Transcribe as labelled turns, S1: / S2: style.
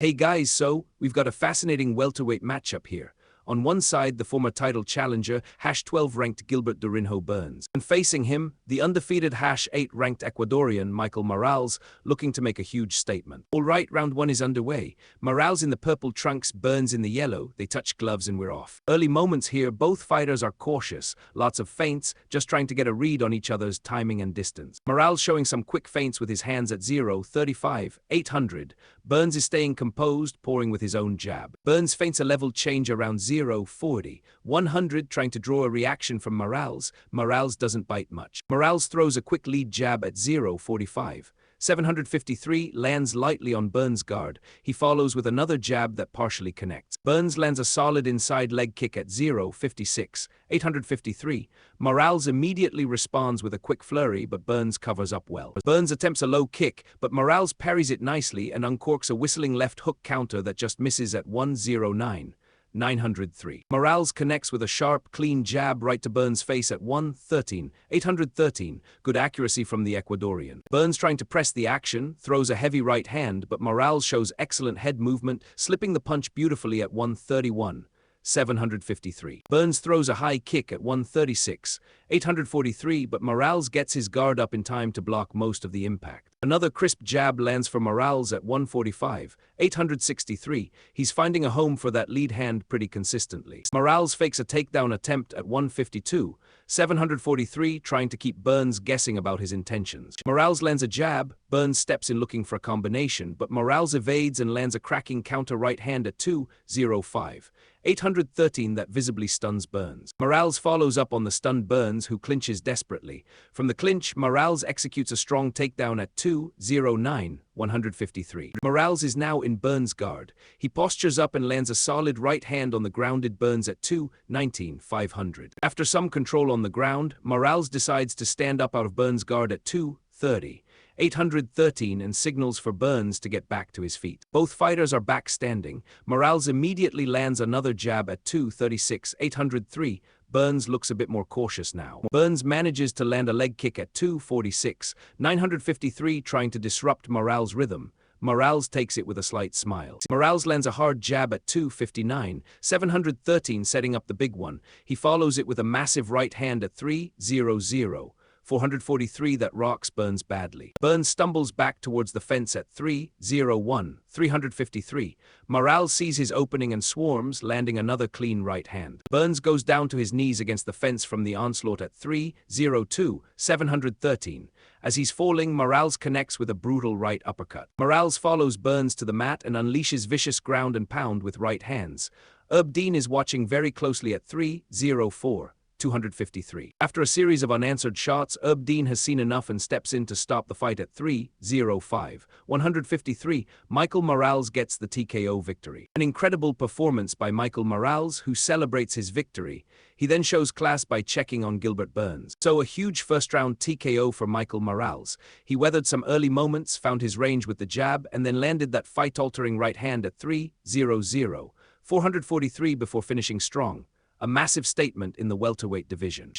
S1: Hey guys, so we've got a fascinating welterweight matchup here. On one side, the former title challenger, #12 ranked Gilbert Burns. And facing him, the undefeated #8 ranked Ecuadorian Michael Morales, looking to make a huge statement. Alright, round one is underway. Morales in the purple trunks, Burns in the yellow. They touch gloves and we're off. Early moments here, both fighters are cautious. Lots of feints, just trying to get a read on each other's timing and distance. Morales showing some quick feints with his hands at 0-35, 800. Burns is staying composed, pouring with his own jab. Burns feints a level change around 0-40, 100, trying to draw a reaction from Morales. Morales doesn't bite much. Morales throws a quick lead jab at 0-45. 753 lands lightly on Burns' guard. He follows with another jab that partially connects. Burns lands a solid inside leg kick at 0-56, 853. Morales immediately responds with a quick flurry, but Burns covers up well. Burns attempts a low kick, but Morales parries it nicely and uncorks a whistling left hook counter that just misses at 109. 903. Morales connects with a sharp, clean jab right to Burns' face at 113, 813. Good accuracy from the Ecuadorian. Burns trying to press the action, throws a heavy right hand, but Morales shows excellent head movement, slipping the punch beautifully at 131. 753. Burns throws a high kick at 136, 843, but Morales gets his guard up in time to block most of the impact. Another crisp jab lands for Morales at 145, 863. He's finding a home for that lead hand pretty consistently. Morales fakes a takedown attempt at 152, 743, trying to keep Burns guessing about his intentions. Morales lands a jab, Burns steps in looking for a combination, but Morales evades and lands a cracking counter right hand at 205, 813 that visibly stuns Burns. Morales follows up on the stunned Burns, who clinches desperately. From the clinch, Morales executes a strong takedown at 209, 153. Morales is now in Burns' guard. He postures up and lands a solid right hand on the grounded Burns at 219, 500. After some control on the ground, Morales decides to stand up out of Burns' guard at 230. 813 and signals for Burns to get back to his feet. Both fighters are back standing. Morales immediately lands another jab at 236, 803. Burns looks a bit more cautious now. Burns manages to land a leg kick at 246, 953, trying to disrupt Morales' rhythm. Morales takes it with a slight smile. Morales lands a hard jab at 259, 713, setting up the big one. He follows it with a massive right hand at 300. 443 that rocks Burns badly. Burns stumbles back towards the fence at 301, 353. Morales sees his opening and swarms, landing another clean right hand. Burns goes down to his knees against the fence from the onslaught at 302, 713. As he's falling, Morales connects with a brutal right uppercut. Morales follows Burns to the mat and unleashes vicious ground and pound with right hands. Dean is watching very closely at 304. 253. After a series of unanswered shots, Dean has seen enough and steps in to stop the fight at 305. 153. Michael Morales gets the TKO victory. An incredible performance by Michael Morales, who celebrates his victory. He then shows class by checking on Gilbert Burns. So a huge first-round TKO for Michael Morales. He weathered some early moments, found his range with the jab, and then landed that fight-altering right hand at 300. 443 before finishing strong. A massive statement in the welterweight division.